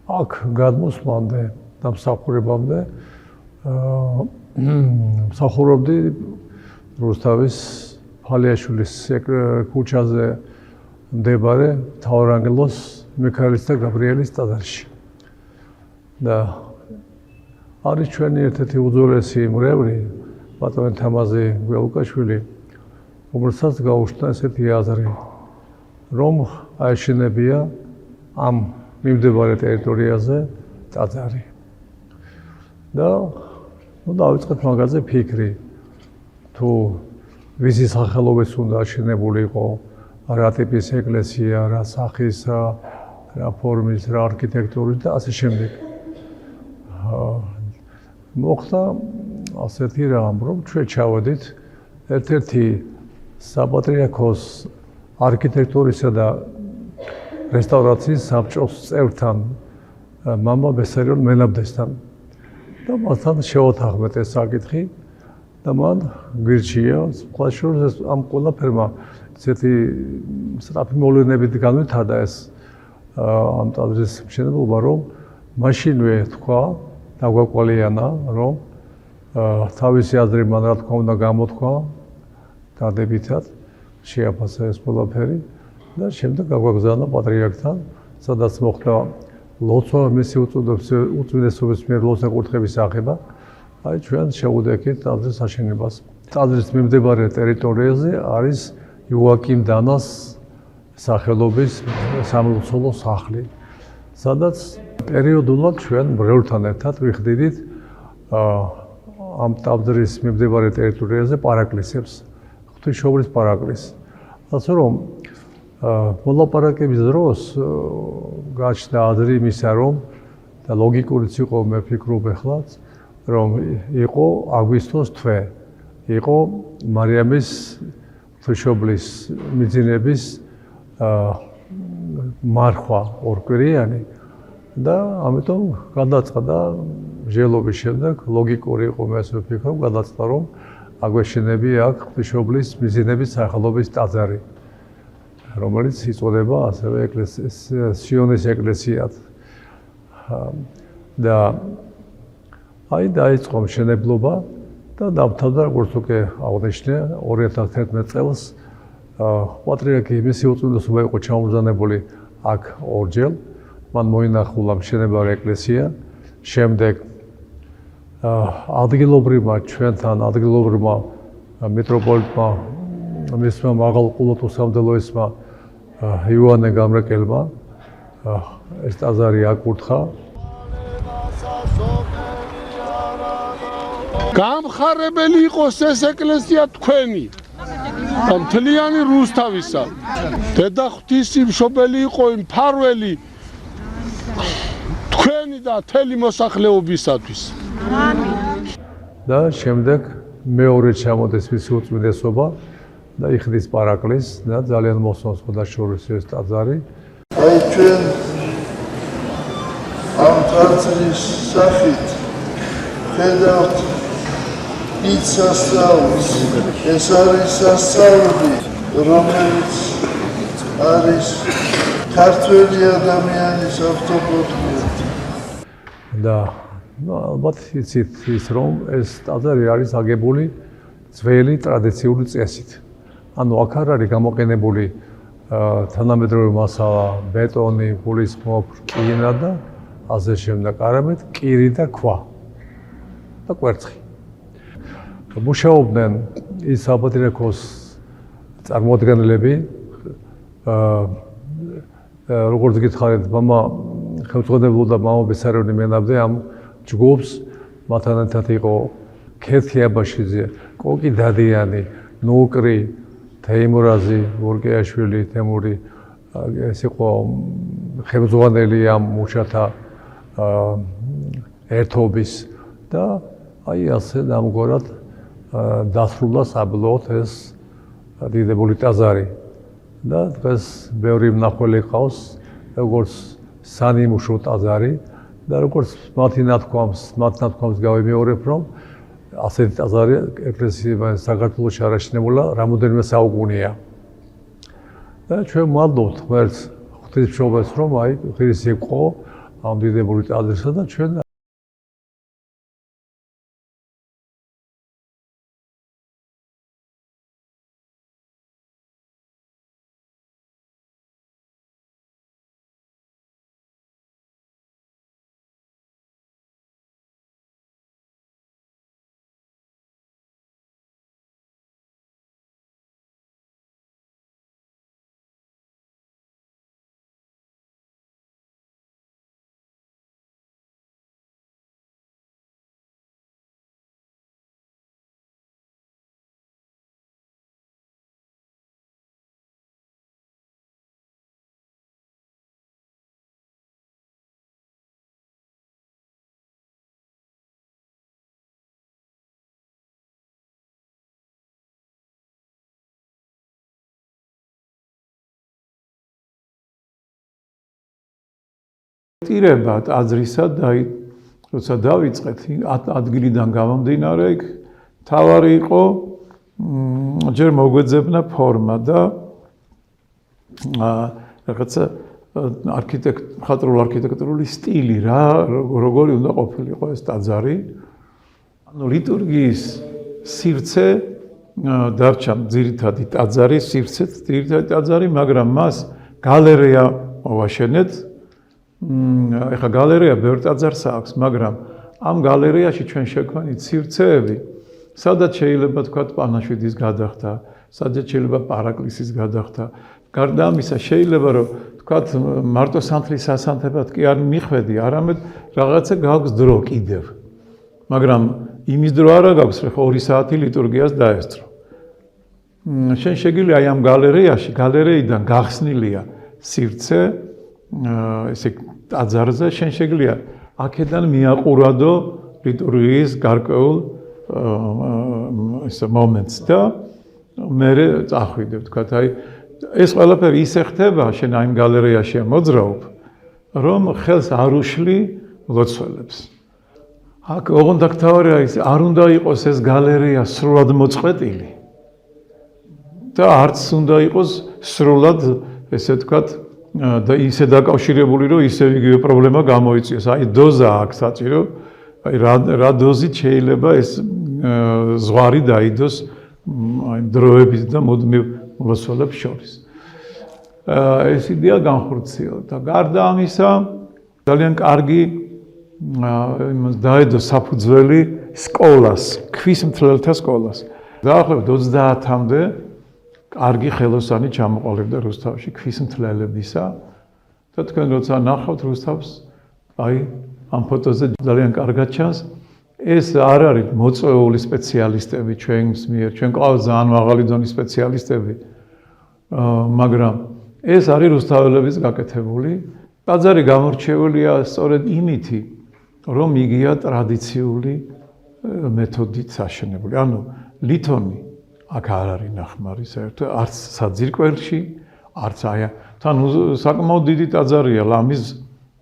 აქ გადმოსვლამდე და მსახურებამდე მსახურობდი რუსთავის ფალიაშვილის ქუჩაზე მდებარე მთავარანგელოს მიქაელის და გაბრიელის ტაძარში. და არის ჩვენი ერთ-ერთი უძველესი მრევლი, ბატონი თამაზი გველუკაშვილი, რომელსაც გაუჩნდა ესეთი აზრი, რომ აეშენებია ამ მიმდებარე ტერიტორიაზე ტაძარი. და დავიწყეთ მაგაზე ფიქრი, თუ ვიზის სახელობის უნდა აშენებული იყო რა ტიპის ეკლესია, რა სახის, რა ფორმის, რა არქიტექტურის და ასე შემდეგ. მოხდა ასეთი რამ, რომ ჩვენ ჩავედით ერთ-ერთი საპატრიარქოს არქიტექტურისა და რესტავრაციის საბჭოს წევრთან, მამა ბესარიონ მენაბდესთან და მასთან შევათანხმეთ ეს საკითხი და მან გვირჩია, სხვა შორის ამ ყველაფერმა ესეთი სწრაფი მოვლენებით განვითარდა ეს ამ ტაძრის მშენებლობა, რომ მაშინვე თქვა დაგვაკვალიანა, რომ თავისი აზრი მან რა თქმა უნდა გამოთქვა დადებითად, შეაფასა ეს ყველაფერი და შემდეგ გაგვაგზავნა პატრიარქთან, სადაც მოხდა ლოცვა მისი უწმინდესობის მიერ ლოცვა კურთხევის აღება. აი ჩვენ შევუდექით ტაძრის აშენებას. ტაძრის მიმდებარე ტერიტორიაზე არის იოაკიმ დანას სახელობის სამლოცველო სახლი, სადაც პერიოდულად ჩვენ მრევლთან ერთად ვიხდიდით ამ ტაძრის მიმდებარე ტერიტორიაზე პარაკლისებს, ღვთისმშობლის პარაკლისს. ასე რომ მოლაპარაკების დროს გაჩნდა აზრი იმისა, რომ და ლოგიკურიც იყო, მე ვფიქრობ ახლაც, რომ იყო აგვისტოს თვე, იყო მარიამის ღვთისმშობლის მიძინების მარხვა ორკვირიანი და ამიტომ გადაწყდა მსჯელობის შემდეგ ლოგიკური იყო, მე ასე ვფიქრობ, გადაწყდა, რომ აგვეშენებია აქ ღვთისმშობლის მიძინების სახელობის ტაძარი, რომელიც იწოდება ასევე სიონის ეკლესიად. და აი დაიწყო მშენებლობა და დამთავრდა, როგორც უკვე აღნიშნე, 2011 წელს პატრიარქი მისი უწმინდესობა იყო ჩამობრძანებული აქ ორჯერ, მან მოინახულა მშენებარე ეკლესია, შემდეგ ადგილობრივმა ჩვენთან ადგილობრივმა მიტროპოლიტმა მისმა მაღალ ყულოთუსამდელოისმა იოანე გამრეკელმა ეს ტაძარი აკურთხა. გამხარებელი იყოს ეს ეკლესია თქვენი და მთლიანი რუსთავისა. დედა ღვთისმშობელი იყო მფარველი თქვენი და მთელი მოსახლეობისათვის. და შემდეგ მეორე ჩამოდის მისი უწმინდესობა და იხდის პარაკლისს და ძალიან მოსწონს შორის ეს ტაძარი. აი ჩვენ ამ ტაძრის სახით ხედავთ დიდ სასწაულს. ეს არის სასწაული, რომელიც არის ქართველი ადამიანის ავტოპორტრეტი. და ალბათ იცით ის, რომ ეს ტაძარი არის აგებული ძველი ტრადიციული წესით. ანუ აქ არ არის გამოყენებული თანამედროვე მასალა, ბეტონი, გულისხმობ, რკინა და ასე შემდეგ, არამედ კირი და ქვა და კვერცხი. მუშაობდნენ ის საპატრიარქოს წარმოადგენლები, როგორც გითხარით, მამა ხელმძღვანელობდა მამა ბესარიონი მენაბდე ამ ჯგუფს, მათთან ერთად იყო ქერთი აბაშიძე, კოკი დადიანი, ნუკრი, თეიმურაზი, ვორკეაშვილი, თემური, ეს იყო ხელმძღვანელი ამ მუშათა ერთობის და აი ასე ამგვარად დასრულდა საბოლოოდ ეს დიდებული ტაძარი. და დღეს ბევრი მნახველი ყავს, როგორც სანიმუშო ტაძარი და როგორც მათი ნათქვამს გავიმეორებ, რომ ასეთი ტაძარი ეკლესია საქართველოში არ აშენებულა რამოდენიმე საუკუნეა. და ჩვენ ვმადლობთ ღმერთს ღვთისმშობელს, რომ აი ღირსი იყო ამ დიდებული ტაძრისა და ჩვენ ტირება ტაძრისა და როცა დავიწყეთ ადგილიდან გამომდინარე იქ თავარი იყო ჯერ მოგვეძებნა ფორმა და რაღაცა მხატვრულ არქიტექტურული სტილი რა როგორი უნდა ყოფილიყო ეს ტაძარი ანუ ლიტურგიის სივრცე დარჩა ძირითადი ტაძარი სივრცე ძირითადი ტაძარი მაგრამ მას გალერეა მოვაშენეთ ეხა გალერეა ბევრ ტაძარს აქვს, მაგრამ ამ გალერეაში ჩვენ შეგვქონით სივრცეები, სადაც შეიძლება თქვათ პანაშვიდის გადახდა, სადაც შეიძლება პარაკლისის გადახდა. გარდა ამისა შეიძლება რომ თქვათ მარტო სამთლის სასანთებად კი არ მიხვედი, არამედ რაღაცა გაქვს დრო კიდევ. მაგრამ იმის დრო არა გაქვს, რომ 2 საათი ლიტურგიას დაესწრო. შენ შეგვიძლია აი ამ გალერეაში, გალერეიდან გახსნილია სივრცე ესე ტაძარზე შენ შეგვიძლია აქედან მიაყურადო ლიტურგიის გარკვეულ ეს მომენტს და მე წახვიდებ თქვათ აი ეს ყველაფერი ისე ხდება შენ აი გალერეაში მოძრაობ რომ ხელს არ უშლი ლოცველებს აქ ოღონდ აქთავარია ის არ უნდა იყოს ეს გალერეა სრულად მოწყვეტილი და არც უნდა იყოს სრულად ესე თქვათ და ისე დაკავშირებული რომ ისე იგივე პრობლემა გამოიწვიოს. აი დოზა აქვს საჭირო. აი რა დოზით შეიძლება ეს ზღვარი დაიდოს აი დროებით და მუდმივ ლოცველებს შორის. ეს იდეა განხორციელდა და გარდა ამისა ძალიან კარგი იმას დაედო საფუძველი სკოლას, ქვისმთლელთა სკოლას. დაახლოებით 30-მდე კარგი ხელოსანი ჩამოყალიბდა რუსთავში ქვისმთლელებისა და თქვენ როცა ნახავთ რუსთავს აი ამ ფოტოზე ძალიან კარგად ჩანს ეს არ არის მოწვეული სპეციალისტები ჩვენს მიერ ჩვენ ყავს ძალიან მაღალი დონის სპეციალისტები მაგრამ ეს არის რუსთაველების გაკეთებული ტაძარი გამორჩეულია სწორედ იმითი რომ იგია ტრადიციული მეთოდით აშენებული ანუ ლითონი აქ არ არის ნახმარი საერთოდ არც საძირკველში არც აი თან საკმაოდ დიდი ტაძარია ლამის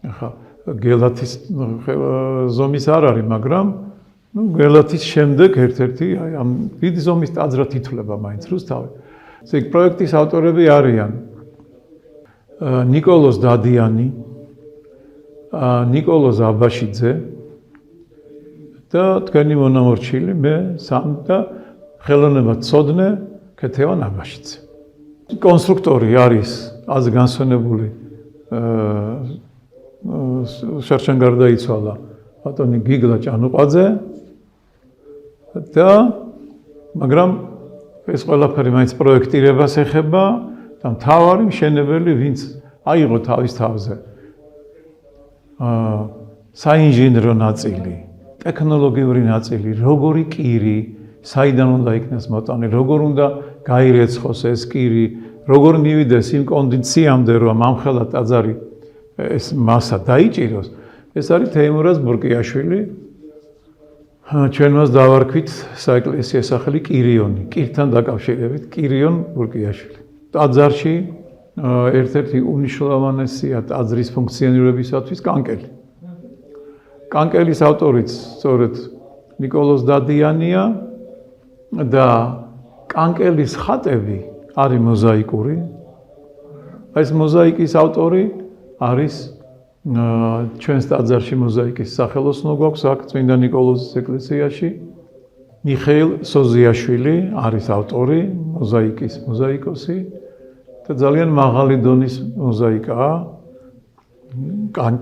ხა გელათის ზომის არ არის მაგრამ ნუ გელათის შემდეგ ერთ-ერთი აი ამ დიდი ზომის ტაძრად ითვლება მაინც რუსთავი ეს პროექტის ავტორები არიან ნიკოლოზ დადიანი ნიკოლოზ აბაშიძე და თქვენი მონამორჩილი მე სამ და ხელოვნება ცოდნე ქეთევან აბაშიძე. კონსტრუქტორი არის აზ განსვენებული შარშან გარდაიცვალა ბატონი გიგლა ჭანუყაძე და მაგრამ ეს ყველაფერი მაინც პროექტირებას ეხება და მთავარი მშენებელი ვინც აიღო თავის თავზე საინჟინრო ნაწილი, ტექნოლოგიური ნაწილი, როგორი კირი საიდან უნდა იქნას მოტანილი, როგორ უნდა გაირეცხოს ეს კირი, როგორ მივიდეს იმ კონდიციამდე, რომ ამხელა ტაძარი ეს მასა დაიჭიროს. ეს არის თეიმურაზ ბურკიაშვილი. ჩვენ მას დავარქვით საეკლესიო სახელი კირიონი, კირთან დაკავშირებით კირიონ ბურკიაშვილი. ტაძარში ერთ-ერთი უნიშნულოვანესია ტაძრის ფუნქციონირებისათვის კანკელი. კანკელის ავტორიც სწორედ ნიკოლოზ დადიანია და კანკელის ხატები არის მოზაიკური. ეს მოზაიკის ავტორი არის ჩვენს ტაძარში მოზაიკის სახელოსნო გვაქვს აქ წმინდა ნიკოლოზის ეკლესიაში. მიხეილ სოზიაშვილი არის ავტორი, მოზაიკის მოზაიკოსი და ძალიან მაღალი დონის მოზაიკაა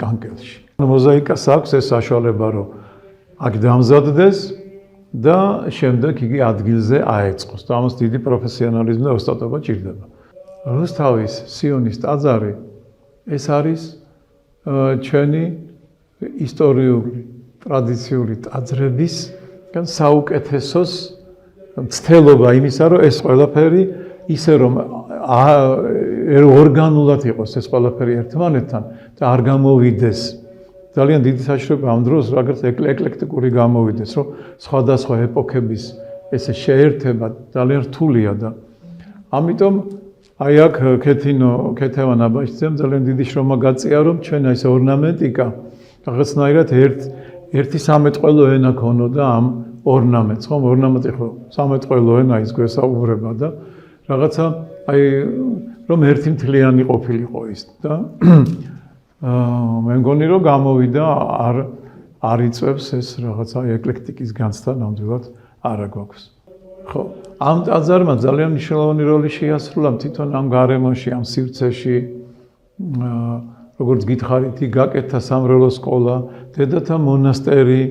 კანკელში. მოზაიკას აქვს ეს საშუალება, რომ აქ დამზადდეს და შემდეგ იგი ადგილზე აეწყოს. და ამას დიდი პროფესიონალიზმი და ოსტატობა ჭირდება. რუსთავის სიონის ტაძარი ეს არის ჩვენი ისტორიული ტრადიციული ტაძრების საუკეთესოს მცდელობა იმისა, რომ ეს ყველაფერი ისე რომ ორგანულად იყოს ეს ყველაფერი ერთმანეთთან და არ გამოვიდეს. ძალიან დიდი საშუალება ამ დროს რაღაც ეკლექტიკური გამოვიდეს, რომ სხვადასხვა ეპოქების ესე შეერთება ძალიან რთულია და ამიტომ აი აქ ქეთევან აბაშიძემ ძალიან დიდი შრომა გაწია, რომ ჩვენ ეს ორნამენტიკა რაღაცნაირად ერთი სამეთყველო ენა ქონოდა ამ ორნამენტს, ხომ? ორნამენტი ხო სამეთყველო ენა ის გვესაუბრება და რაღაცა აი რომ ერთი მთლიანი ყოფილიყო ის და მე მგონი რომ გამოვიდა არ იწევს ეს რაღაცა ეკლექტიკის განცდა ნამდვილად არა გვაქვს. ხო, ამ ტაძარმა ძალიან მნიშვნელოვანი როლი შეასრულა თვითონ ამ გარემოში, ამ სივრცეში. როგორც გითხარით, იქ გაკეთდა სამრევლო სკოლა, დედათა მონასტერი,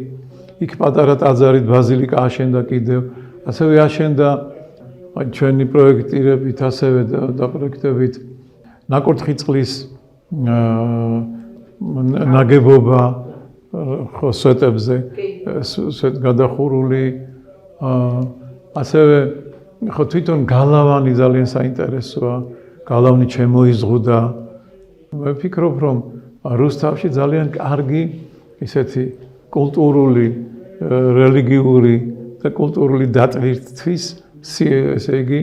იქ პატარა ტაძარით ბაზილიკა აშენდა კიდევ, ასევე აშენდა ჩვენი პროექტირებით, ასევე დაპროექტებით ნაკურთხი-წყლის ნაგებობა ხო სვეტებზე, გადახურული ასევე ხო თვითონ გალავანი ძალიან საინტერესოა, გალავანი შემოიზღუდა. მე ვფიქრობ, რომ რუსთავში ძალიან კარგი ისეთი კულტურული, რელიგიური და კულტურული დატვირთვის ესე იგი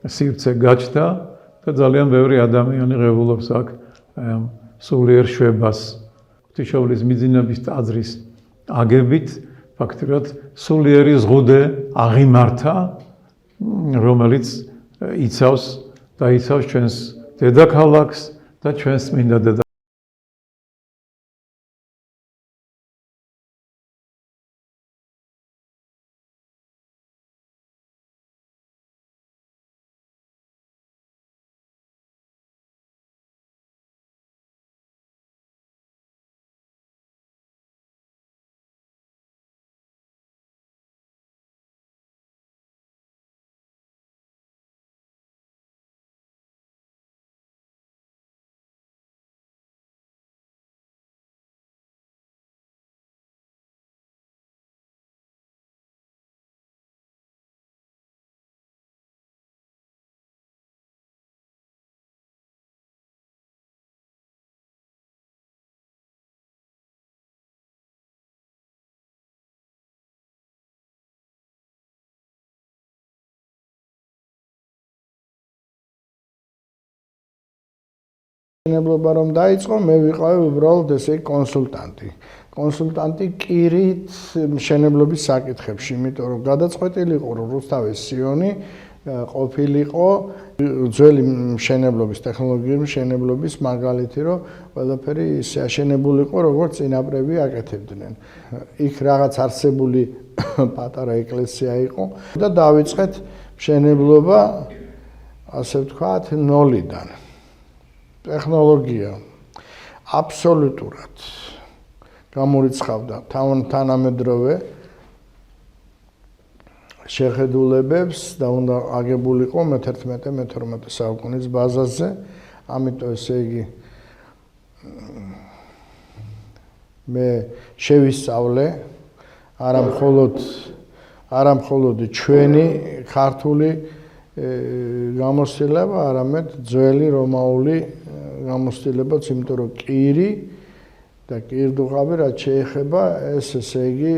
სივრცე გაჩნდა და ძალიან ბევრი ადამიანი ღებულობს აქ სულიერ შვებას. ღვთისმშობლის მიძინების ტაძრის აგებით ფაქტობრივად სულიერი ზღუდე აღიმართა, რომელიც იცავს და იცავს ჩვენს დედაქალაქს და ჩვენს წმინდა დედაქალაქს. მშენებლობა რომ დაიწყო, მე ვიყავი უბრალოდ ესე კონსულტანტი. კონსულტანტი კირით მშენებლობის საკითხებში, იმიტომ რომ გადაწყვეტილი იყო, რომ რუსთავის სიონი ყოფილიყო ძველი მშენებლობის, ტექნოლოგიური მშენებლობის მაგალითი, რომ ყველაფერი ისე აშენებულიყო, როგორც წინაპრები აკეთებდნენ. იქ რაღაც არსებული პატარა ეკლესია იყო და დავიწყეთ მშენებლობა, ასე ვთქვათ, ნოლიდან. ტექნოლოგია აბსოლუტურად გამორიცხავდა თანამედროვე შეხედულებებს და უნდა აგებულიყო მე-11-მე-12 საუკუნის ბაზაზე, ამიტომ ესე იგი მე შევისწავლე არა მხოლოდ ჩვენი ქართული გამოცდილება, არამედ ძველი რომაული გამოცდილებაც, იმიტომ რომ კირი და კირდუღაბი რაც შეეხება, ეს ესე იგი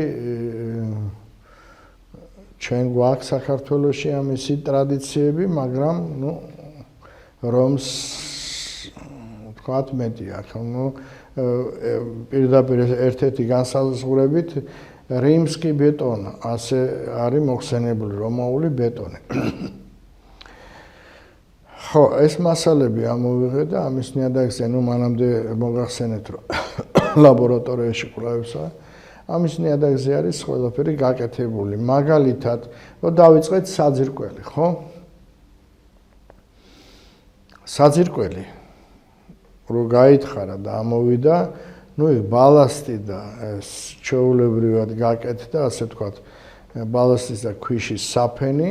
ჩვენ გვაქვს საქართველოში ამისი ტრადიციები, მაგრამ ნუ რომს ვთქვათ მეტი აქვს. ნუ პირდაპირ ერთ-ერთი განსაზღვრებით რიმსკი ბეტონი, ასე არის მოხსენებული რომაული ბეტონი. ხო, ეს მასალები ამოვიღე და ამის ნიადაგზე, მანამდე მოგახსენეთ, რომ ლაბორატორიაში კვლევებსა, ამის ნიადაგზე არის ყველაფერი გაკეთებული. მაგალითად, რომ დავიწყეთ საძირკველი, ხო? საძირკველი რო გაითხარა და ამოვიდა, იქ ბალასტი და ეს ჩვეულებრივად გაკეთდა, ასე ვთქვათ, ბალასტის და ქვიშის საფენი,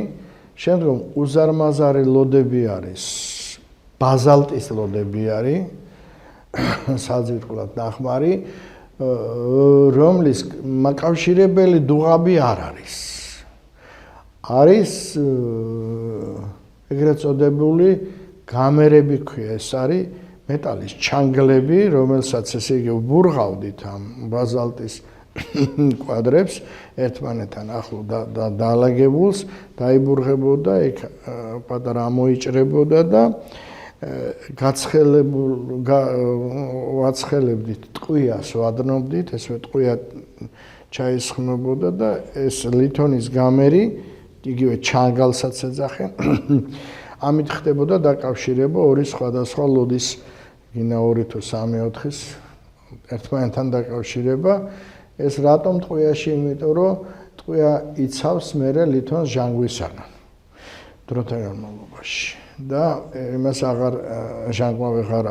შემდგომ უზარმაზარი ლოდები არის, ბაზალტის ლოდები არის, საძირკვლად ნახმარი, რომლის მაკავშირებელი დუღაბი არ არის. არის ეგრეთ წოდებული გამერები ქვია, ეს არის მეტალის ჩანგლები, რომელსაც ესე იგი ვბურღავდით ამ ბაზალტის კვადრებს ერთმანეთთან ახლო და დაალაგებულს, დაიბურღებოდა, იქ პატარა ამოიჭრებოდა და ვაცხელებდით, ტყვიას ვადნობდით, ესე ტყვია ჩაისხმებოდა და ეს ლითონის გამერი, იგივე ჩანგალსაც ეძახენ, ამით ხდებოდა დაკავშირება ორი სხვადასხვა ლოდის, გინა 2 თუ 3-4-ის ერთმანეთთან დაკავშირება. ეს რატომ ტყვიაში? იმიტომ რომ ტყვია იცავს მერე ლითონს ჟანგვისაგან დროთა განმავლობაში და იმას აღარ ჟანგვა ვეღარ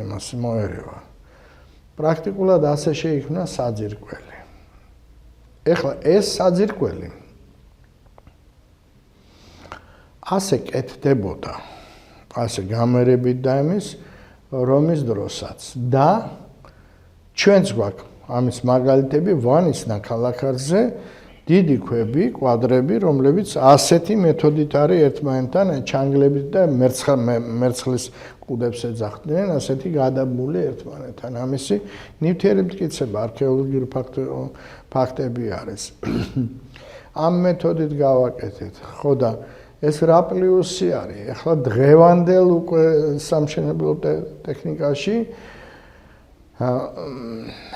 იმას მოერევა. პრაქტიკულად ასე შეიქმნა საძირკველი. ეხლა ეს საძირკველი ასე კეთდებოდა, ასე გამერებით და იმის რომის დროსაც და ჩვენც გვაქვს ამის მაგალითები ვანის ნაქალაქარზე დიდი ქვები, კვადრები, რომლებიც ასეთი მეთოდით არის ერთმანეთთან ჩანგლებით და მერცხლის კუდებს ეძახდნენ, ასეთი გადაბმული ერთმანეთთან. ამისი ნივთიერი მტკიცება, არქეოლოგიური ფაქტები არის. ამ მეთოდით გავაკეთეთ. ხო და ეს რა პლუსი არის? ახლა დღევანდელ უკვე სამშენებლო ტექნიკაში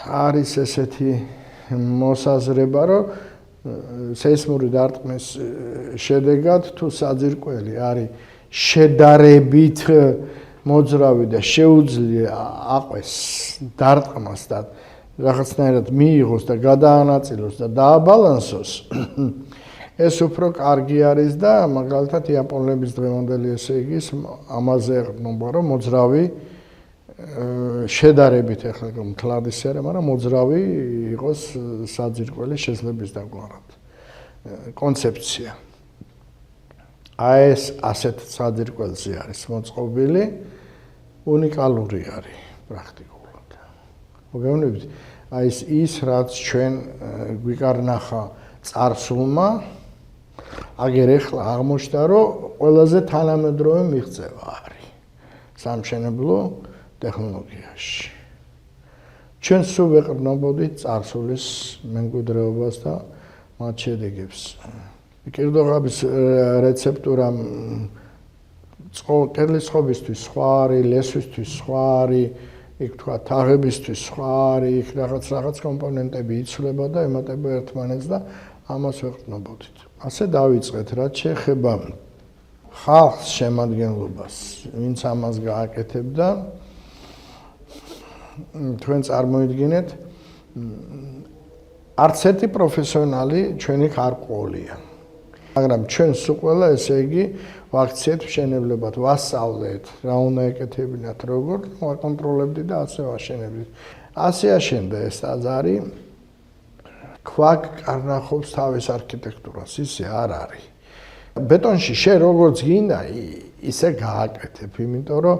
არის ესეთი მოსაზრება, რომ სეისმური დარტყმის შედეგად თუ საძირკველი არის შედარებით მოძრავი და შეუძლია აყვეს დარტყმას და რაღაცნაირად მიიღოს და გადაანაწილოს და დააბალანსოს, ეს უფრო კარგი არის და მაგალითად იაპონელების დღევანდელი ესე იგი ამაზე ეყრდნობა, რომ მოძრავი შედარებით ახლა მთლადის არა, მაგრამ მოძრავი იყოს საძირკველი შეძლების დაგვარად. კონცეფცია. აი ეს ასეთ საძირკველზე არის მოწყობილი, უნიკალური არის პრაქტიკულად. მოგეუბნებით, აი ის რაც ჩვენ გვიკარნახა წარსულმა, აგერ ახლა აღმოჩნდა, რომ ყველაზე თანამედროვე მიღწევა არის სამშენებლო ტექნოლოგიაში. ჩვენ სულ ვეყრდნობოდით წარსულის მემკვიდრეობას და მათ შედეგებს. კირდოღაბის რეცეპტურა კედლის წყობისთვის სხვა არის, ლესვისთვის სხვა არის, იქ თქვა თაღებისთვის სხვა არის, იქ რაღაც კომპონენტები იცვლება და ემატება ერთმანეთს და ამას ვეყრდნობოდით. ასე დავიწყეთ, რაც შეეხება ხალხს შემადგენლობას, ვინც ამას გააკეთებდა. თქვენ წარმოიდგინეთ, არც ერთი პროფესიონალი ჩვენი არ ყოლია. მაგრამ ჩვენ სულ ყველა ესე იგი ვაქციეთ მშენებლებად, ვასწავლეთ, რა უნდა ეკეთებინათ, როგორ ვაკონტროლებდით და ასე ვაშენებდით. ასე აშენდა ეს ტაძარი. ქვა კარნახობს თავის არქიტექტურას, ისე არ არის. ბეტონში შენ როგორც გინდა, ისე გააკეთებ, იმიტომ რომ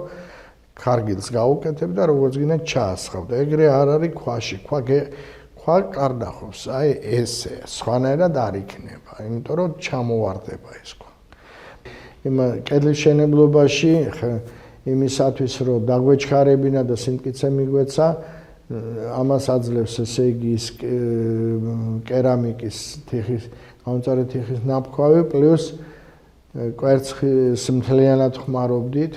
ქარგილს გაუკეთებ და როგორც გინდა ჩაასხავ და ეგრე არ არის ქვაში. ქვა კარნახობს, აი ესე, სხვანაირად არ იქნება, იმიტომ რომ ჩამოვარდება ეს ქვა. კედლის მშენებლობაში იმისათვის რომ დაგვეჩქარებინა და სიმტკიცე მიგვეცა, ამას აძლევს ესე იგი კერამიკის თიხის, გამომწვარი თიხის ნაფქვავი პლუს კვერცხის მთლიანად ხმარობდით.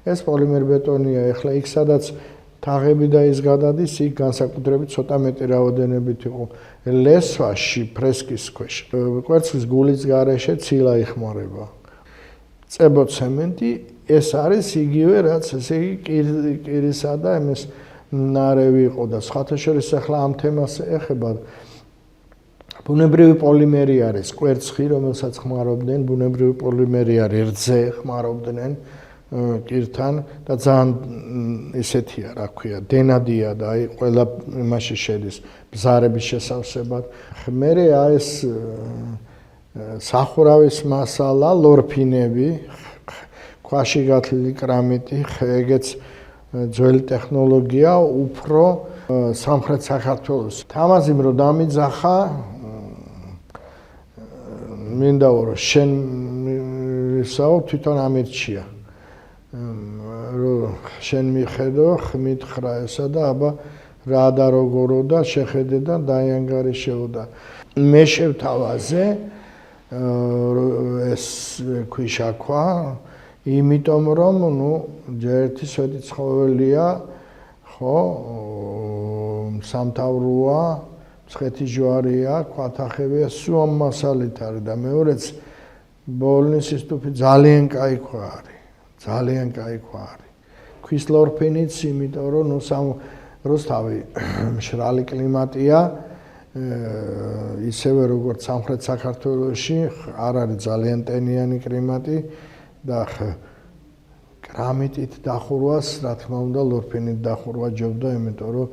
ეს პოლიმერ ბეტონია, ეხლა იქ სადაც თაღები და ის გადადის, იქ განსაკუთრებით ცოტა მეტი რაოდენობით იყო ლესვაში ფრესკის ქვეშ. კვერცხის გულის გარეშე ცილა იხმარება. წებოცემენტი ეს არის იგივე რაც ესე იგი კირისა და ამის ნარევი იყო და სხვათა შორის ახლა ამ თემას ეხება ბუნებრივი პოლიმერი არის კვერცხი რომელსაც ხმარობდნენ ბუნებრივი პოლიმერი არის რძე ხმარობდნენ კირთან და ძალიან ისეთია რა ქვია დენადია და აი ყველა იმაში შედის ბზარების შესავსებად მერე ეს სახურავის მასალა ლორფინები ქვაში გათლილი კრამიტი ეგეც ძველი ტექნოლოგია უფრო სამხრეთ საქართველოს თამაზიმ რო დამიძახა მინდა რომ შენ ისაო თვითონ ამირჩია რომ შენ მიხედო მითხრა ესა და აბა რა და როგორო და შეხედე და დაიანგარიშეო და მე შევთავაზე ეს ქვიშაქვა იმიტომ რომ ნუ ერთი სვეტი ცხოველია ხო სამთავროა მცხეთი ჯვარია ქვათახებია სუამ მასალით არის და მეორეც ბოლნისის ტუფი ძალიან კაი ქვა არის ძალიან კაი ქვა არის ქვის ლორფინიც იმიტომ რომ ნუ რუსთავი მშრალი კლიმატია ისევე როგორც სამხრეთ საქართველოში არ არის ძალიან ტენიანი კლიმატი და კრამიტით დახურვას რა თქმა უნდა ლორფინით დახურვა ჯობდა იმიტომ რომ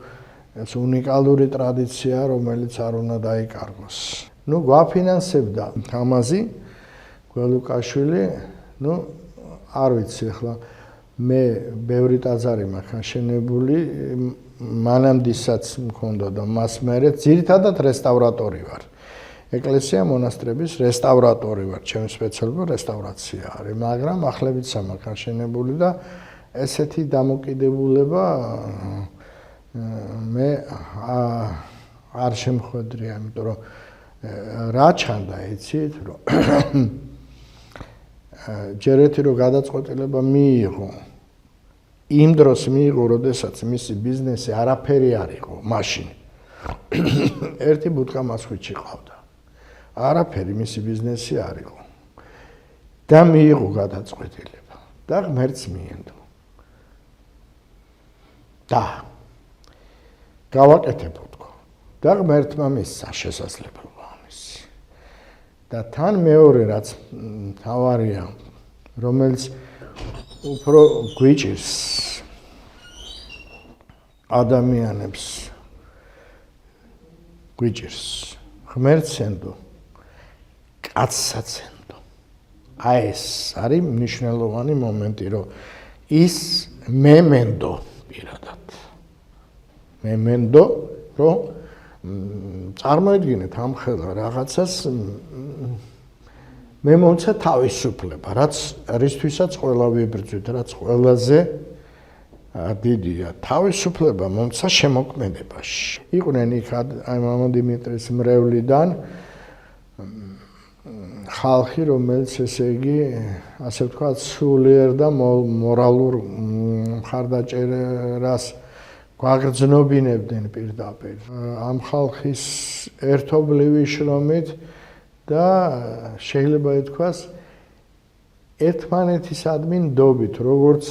ეს უნიკალური ტრადიცია რომელიც არ უნდა დაიკარგოს ნუ გვაფინანსებდა თამაზი გველუკაშვილი ნუ არ ვიცი ახლა მე ბევრი ტაძარი მაქვს აშენებული მანამდისაც მქონდა და მას მერე ძირითადად რესტავრატორი ვარ ეკლესია მონასტრების რესტავრატორი ვარ ჩემი სპეციალობა რესტავრაცია არის მაგრამ ახლებიც მაქვს აშენებული და ესეთი დამოკიდებულება მე არ შემხვედრია იმიტომ რომ რა ჩანდა იცით რომ ჯერ ერთი რომ გადაწყვეტილება მიიღო იმ დროს მიიღო როდესაც მისი ბიზნესი არაფერი არ იყო მაშინ ერთი ბუტკა მასხვიჩი ყავდა არაფერი მისი ბიზნესი არ იყო და მიიღო გადაწყვეტილება და ღმერთს მიენდო და გავაკეთებოდო და ღმერთმა მისცა შესაძლებლობა ამისი და თან მეორე რაც თავარია რომელიც უფრო გვიჭირს ადამიანებს გვიჭირს ღმერთსენდო კაცსაცენდო აი ეს არის მნიშვნელოვანი მომენტი რომ ის მემენდო პირადად მემენდო რომ წარმოიდგინეთ ამ ხელა რაღაცას მე მომცა თავისუფლება რაც რისთვისაც ყველა ვიბრძვით რაც ყველაზე დიდია თავისუფლება მომცა შემოქმედებაში იყვნენ იქ აი მამა დიმიტრის მრევლიდან ხალხი რომელიც ესე იგი ასე ვთქვათ სულიერ და მორალურ მხარდაჭერას გვაგრძნობინებდნენ პირდაპირ ამ ხალხის ერთობლივი შრომით და შეიძლება ითქვას ერთმანეთისადმი ნდობით როგორც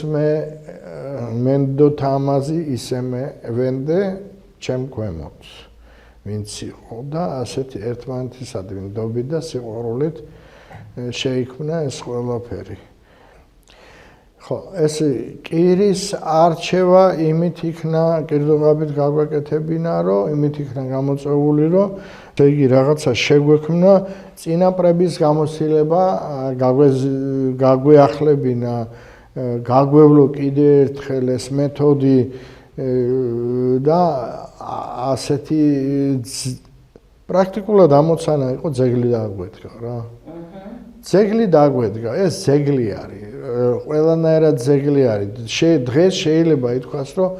მენდო თამაზი ისე მე ვენდე ჩემ ქვემოთ ვინც იყო და ასეთი ერთმანეთისადმი ნდობით და სიყვარულით შეიქმნა ეს ყველაფერი ხო ეს კირის არჩევა იმით იქნა კირდოღაბით გაგვეკეთებინა რომ იმით იქნა გამოწვეული რომ ესე იგი რაღაცა შეგვექმნა წინაპრების გამოცდილება გაგვეახლებინა გაგვევლო კიდე ერთხელ ეს მეთოდი და ასეთი პრაქტიკულად ამოცანა იყო ძეგლი დაგვედგა რა ძეგლი დაგვედგა ეს ძეგლი არის ყველანაირად ძეგლი არის დღეს შეიძლება ითქვას რომ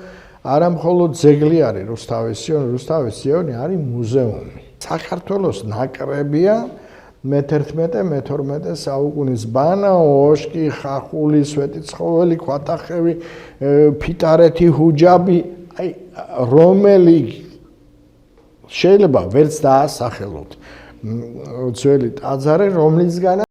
არა მხოლოდ ძეგლი არის რუსთავის სიონი არის მუზეუმი საქართველოს ნაკრებია მე-11-მე-12 საუკუნის ბანა, ოშკი, ხახული, სვეტიცხოველი, ქვათახევი, ფიტარეთი, ჰუჯაბი, აი რომელი შეიძლება ვერც დაასახელოთ ძველი ტაძარი, რომლისგან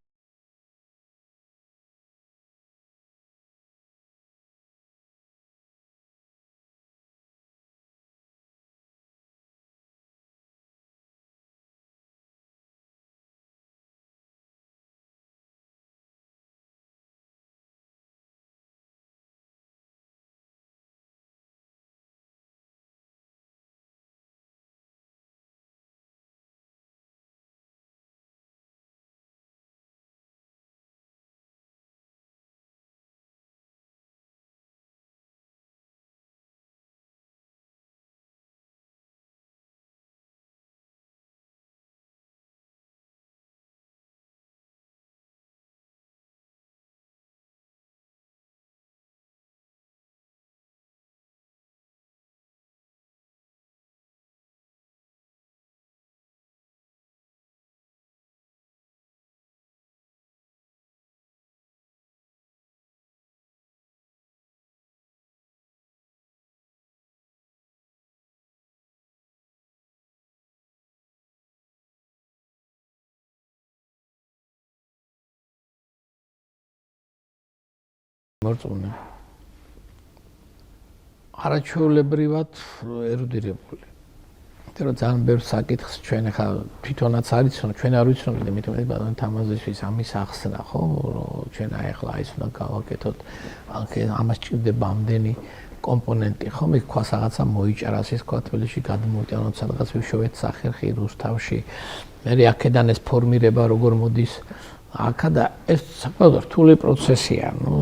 მორწმუნე. არაჩვეულებრივად ერუდირებული. იმიტომ რომ ძალიან ბევრ საკითხს ჩვენ ახლა თვითონაც არის, რომ ჩვენ არ ვიცნობთ, იმიტომ რომ ბატონ თამაზიშვილის ამის ახსნა, ხო, რომ ჩვენ აი ახლა ის უნდა გავაკეთოთ, ამას ჭირდება ამდენი კომპონენტი, ხო, მე ქვას რაღაცა მოიჭარას ის თქვა თბილისში გადმოვიტანოთ სადღაც ვიშოვეთ სახერხი რუსთავში. მე აქედან ეს ფორმირება როგორ მოდის აქა და ეს საკმაოდ რთული პროცესია, ნუ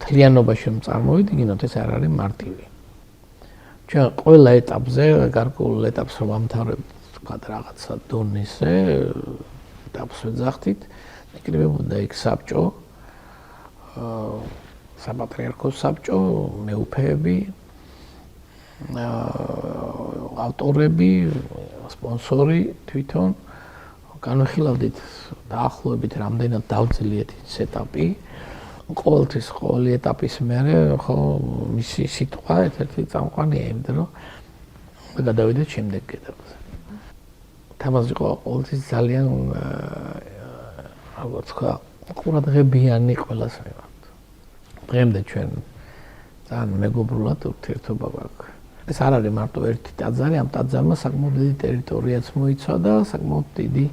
თლიანობაში რომ წარმოვიდგინოთ, ეს არ არის მარტივი. ჩვენ ყველა ეტაპზე, გარკვეულ ეტაპს რომ ამთავრებთ, თქვა რაღაცა დონეზე, ეტაპს ვეძახთით, იკრიბებოდა იქ საბჭო, საპატრიარქოს საბჭო, მეუფეები, ავტორები, სპონსორი თვითონ განვიხილავდით დაახლოებით რამდენად დავძლიეთ ის ეტაპი. ყოველთვის ყოველი ეტაპის მერე ხო მისი სიტყვა ერთ-ერთი წამყვანია, იმიტომ რომ გადავიდეთ შემდეგ ეტაპზე. თამაზი იყო ყოველთვის ძალიან როგორც თქვა, ყურადღებიანი ყველას მიმართ. დღემდე ჩვენ ძალიან მეგობრულად ურთიერთობა გვაქვს. ეს არ არის მარტო ერთი ტაძარი, ამ ტაძარმა საკმაოდ დიდი ტერიტორიაც მოიცვა და საკმაოდ დიდი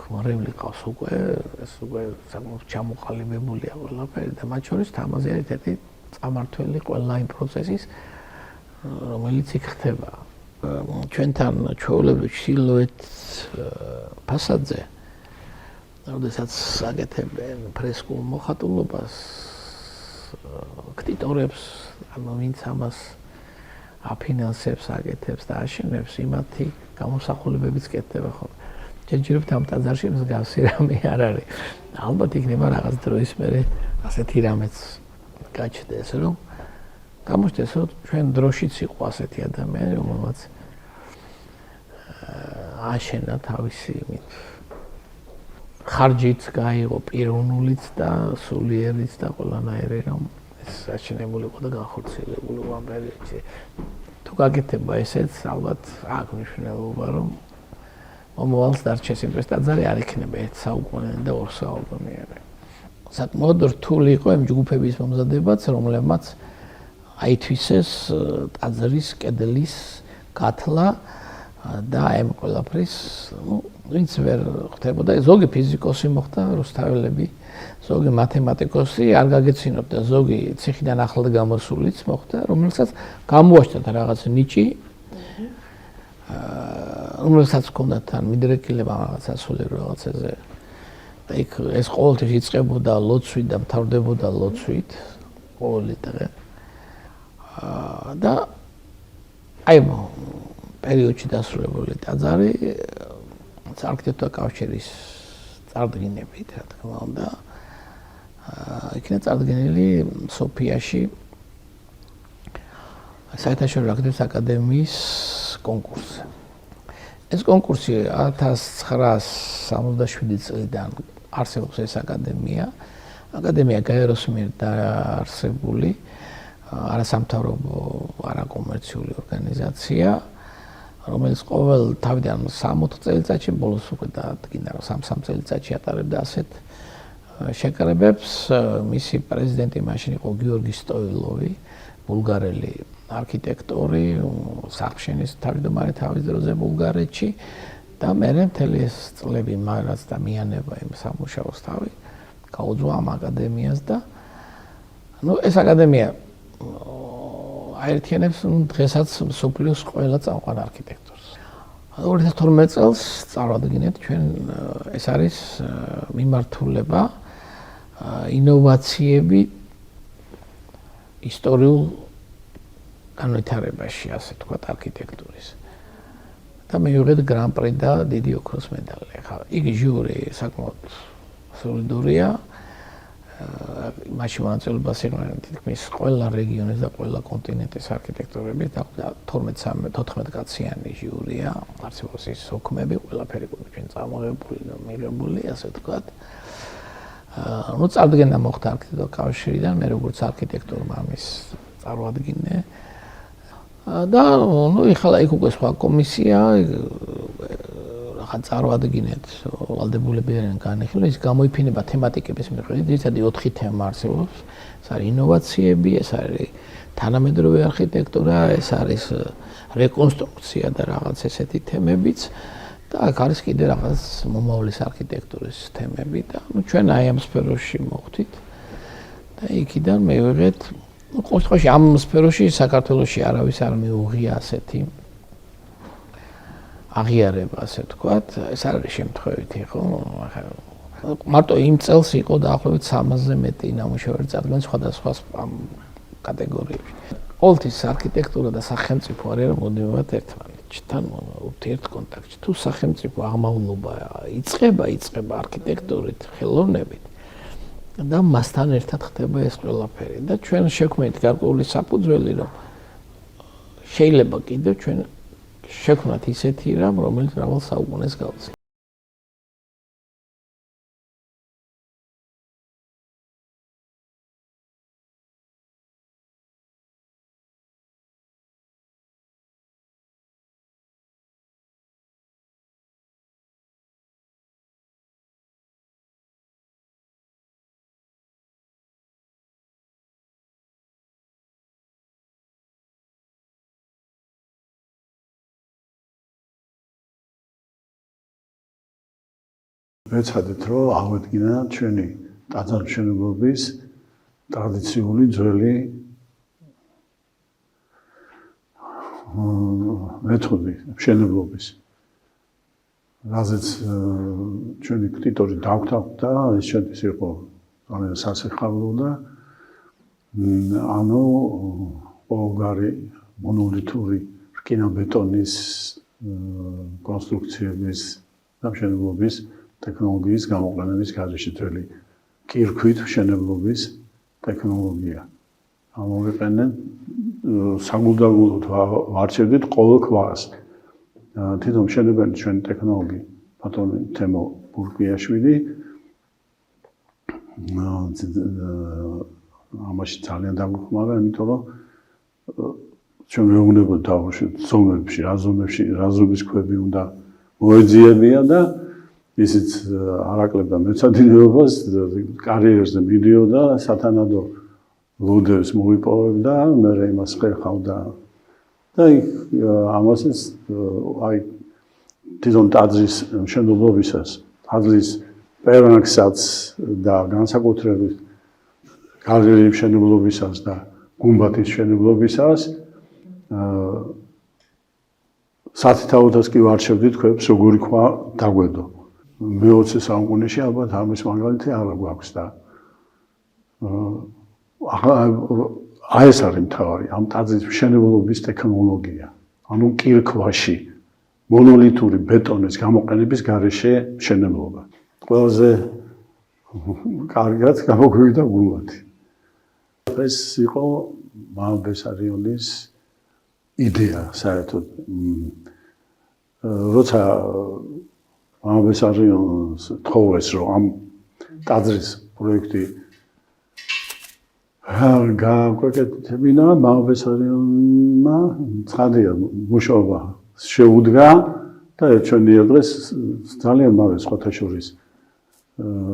მორევი ყავს უკვე, ეს უკვე საკმაოდ ჩამოყალიბებულია ყველაფერი და მათ შორის თამაზი არის ერთი წამართველი ყველა იმ პროცესის, რომელიც იქ ხდება. ჩვენთან ჩვეულებრივ ჩრდილოეთ ფასადზე, როდესაც აკეთებენ ფრესკულ მოხატულობას, ქტიტორებს, ანუ ვინც ამას აფინანსებს, აკეთებს და აშენებს, იმათი გამოსახულებებიც კეთდება ხოლმე. ჯერჯერობით ამ ტაძარში მსგავსი რამე არ არის. ალბათ იქნება რაღაც დროის მერე ასეთი რამეც გაჩნდეს, რომ გამოჩნდეს, რომ ჩვენ დროშიც იყო ასეთი ადამიანი, რომელმაც აშენა თავისი იმით ხარჯით გაიღო პიროვნულიც და სულიერიც და ყველანაირი, რომ ეს აშენებული იყო და განხორციელებული ამ პერიოდში. თუ გაკეთება ესეც, ალბათ აქვს მნიშვნელობა, რომ მომავალს დარჩეს იმპრეს ტაძარი არ იქნება 1 საუკუნიანი და 2 საუკუნიანი. საკმაოდ რთული იყო იმ ჯგუფების მომზადებაც, რომლებმაც აითვისეს ტაძრის კედლის გათლა და ამ ყველაფრის, ვინც ვერ ხდებოდა, ზოგი ფიზიკოსი მოხდა, რუსთაველები, ზოგი მათემატიკოსი, არ გაგეცინებდა, ზოგი ციხიდან ახლად გამოსულიც მოხდა, რომელსაც გამოაჩნდა რაღაც ნიჭი, რომელსაც ჰქონდა თან მიდრეკილება რაღაცა სულიერ რაღაცაზე. და იქ ეს ყოველთვის იწყებოდა ლოცვით და მთავრდებოდა ლოცვით ყოველი დღე. და აი პერიოდში დასრულებული ტაძარი არქიტექტურა კავშირის წარდგინებით, რა თქმა უნდა, იქნა წარდგენილი სოფიაში საერთაშორისო არქიტექტურის აკადემიის კონკურსზე. ეს კონკურსი 1967 წლიდან არსებობს ეს აკადემია. აკადემია გაეროს მიერ დაარსებული არასამთავრობო არაკომერციული ორგანიზაცია, რომელიც ყოველ თავიდან 60 წელიწადში, ბოლოს უკვე დაადგინა, რომ 3 წელიწადში ატარებდა ასეთ შეკრებებს. მისი პრეზიდენტი მაშინ იყო გიორგი სტოილოვი, ბულგარელი არქიტექტორი, სახშენის თავმჯდომარე თავის დროზე ბულგარეთში და მერე მთელი ეს წლები მას და მიანება იმ სამუშაოს თავი გაუძღვა ამ აკადემიას და ეს აკადემია აერთიანებს დღესაც მსოფლიოს ყველა წამყვან არქიტექტორს. 2012 წელს წარვადგინეთ ჩვენ ეს არის მიმართულება ინოვაციები ისტორიულ განვითარებაში, ასე თქვა, არქიტექტურის. და მივიღეთ გრან-პრი და დიდი ოქროს მედალი. ახლა იგი ჟიური საკმაოდ სოლიდურია. მაშინ მონაწილეობას იღებენ თითქმის ყველა რეგიონის და ყველა კონტინენტის არქიტექტორები და 12-14 კაციანი ჟიურია. არსებობს ის ოქმები, ყველაფერი ჩვენ წამოღებული და მიღებული, ასე თქვა. ნუ წარდგენა მოხდა არქიტექტურა კავშირიდან, მე როგორც არქიტექტორმა ამის წარვადგინე. და ნუ ეხლა იქ უკვე სხვა კომისია წარმოადგინეთ ვალდებულები არიან განეხილვა, ის გამოიფინება თემატიკების მიხედვით, ძირითადად 4 თემა არსებობს. ეს არის ინოვაციები, ეს არის თანამედროვე არქიტექტურა, ეს არის რეკონსტრუქცია და რაღაც ესეთი თემებიც და აქ არის კიდე რაღაც მომავლის არქიტექტურის თემები და ჩვენ აი ამ სფეროში მოხვდით და იქიდან მივიღეთ ყოველ შემთხვევაში ამ სფეროში საქართველოში არავის არ მიუღია ასეთი აღიარება, ასე ვთქვათ, ეს არის შემთხვევითი, ხო? მარტო იმ წელს იყო დაახლოებით 300-ზე მეტი ნამუშევარი წარდგენილი სხვადასხვა კატეგორიებში. ყოველთვის არქიტექტურა და სახელმწიფო არ არის მოდივად ერთმანეთთან ურთიერთ კონტაქტში. თუ სახელმწიფო აღმავლობა იწყება არქიტექტურით, ხელოვნებით და მასთან ერთად ხდება ეს ყველაფერი და ჩვენ შექმნით გარკვეული საფუძველი, რომ შეიძლება კიდევ ჩვენ შექმნათ ისეთი რამ, რომელიც მრავალ საუკუნეს გავძლევს. ვეცადეთ, რომ ავედგინა ჩვენი ტაძარმშენებლობის ტრადიციული ძველი მეთოდი მშენებლობის. რაზეც ჩვენი ქტიტორი დაგვთავდა, ეს ჩვენთვის იყო ძალიან სასიხარულო და ანუ ყოველგვარი მონოლითური რკინაბეტონის კონსტრუქციების და მშენებლობის ტექნოლოგიის გამოყენების გარეშე ძველი კირქვით მშენებლობის ტექნოლოგია. ამოვიყენეთ საგულდაგულოდ ვარჩევდით ყოველ ქვას. თვითონ მშენებელი ჩვენი ტექნოლოგი ბატონი თემო ბურკიაშვილი ამაში ძალიან დაგვიხმარა, იმიტომ რომ ჩვენ მეუბნებოდ დავუშვით ზომებში, რა ზომის ქვები უნდა მოეძიებია და ისიც არაკლებდა მეცადინეობას, კარიერზე მიდიოდა, სათანადო ლუდებს მოიპოვებდა, მე იმას ხერხავდა და ამასაც აი თვითონ ტაძრის მშენებლობისას, ტაძრის პერანგსაც და განსაკუთრებით გალერეის მშენებლობისას და გუმბათის მშენებლობისას სათითაოდაც კი ვარჩევდით ქვებს, როგორი ქვა დაგვედო. მე-20 საუკუნეში ალბათ ამის მაგალითი არ გვაქვს და აი ეს არის მთავარი ამ ტაძრის მშენებლობის ტექნოლოგია. ანუ კირქვაში მონოლითური ბეტონის გამოყენების გარეშე მშენებლობა. ყველაზე კარგად გამოგვივიდა გუმბათი. ეს იყო მამაბესარიონის იდეა საერთოდ. როცა მამაბესარიონს თხოვეს, რომ ამ ტაძრის პროექტი გააკვეთებინა, მამაბესარიონმა ცხადია მუშაობა შეუდგა და ჩვენი დღეს ძალიან მალე სხვათა შორის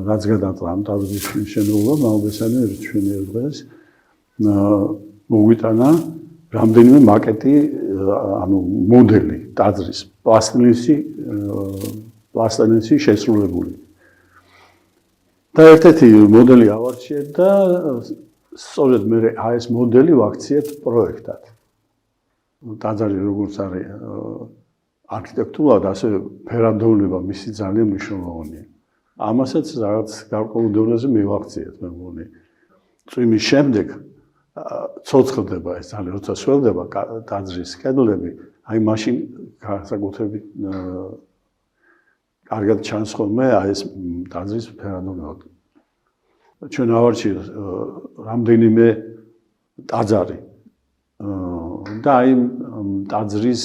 რაც გადაწყდა ამ ტაძრის მშენებლობა, მამაბესარიონი ჩვენი დღეს მოგვიტანა რამდენიმე მაკეტი, ანუ მოდელი ტაძრის პლასტილინში შესრულებული. და ერთ-ერთი მოდელი ავარჩიეთ და სწორედ მე ეს მოდელი ვაქციეთ პროექტად. ტაძარი როგორც არის არქიტექტურულად, ასე ფერადოვნება მისი ძალიან მნიშვნელოვანია. ამასაც რაღაც გარკვეულ დონეზე მივაქციეთ, მე მგონი. წვიმის შემდეგ ცოცხლდება ეს ძალიან, როცა სველდება ტაძრის კედლები, აი მაშინ განსაკუთრებით კარგად ჩანს ხოლმე აი ეს ტაძრის ფერადოვნება. ჩვენ ავარჩიეთ რამდენიმე ტაძარი და აი ტაძრის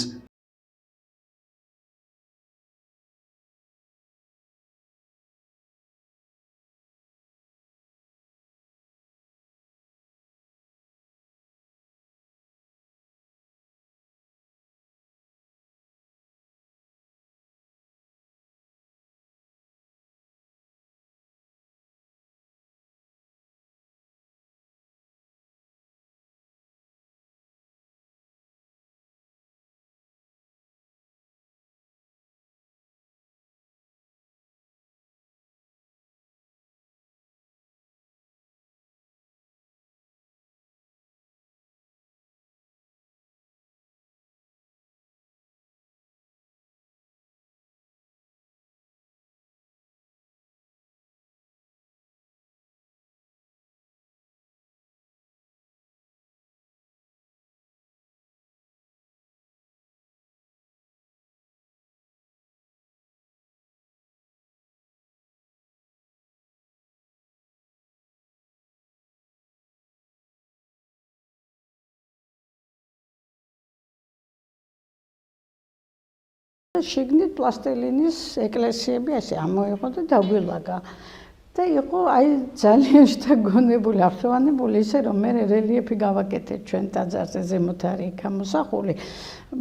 შიგნით პლასტელინის ეკლესიები ასე ამოიღო და დაგვილაგა. და იყო აი ძალიან შთაგონებული, აღშოვანებული ისე რომ მე რელიეფი გავაკეთეთ ჩვენ ტაძარზე ზემოთ არის გამოსახული.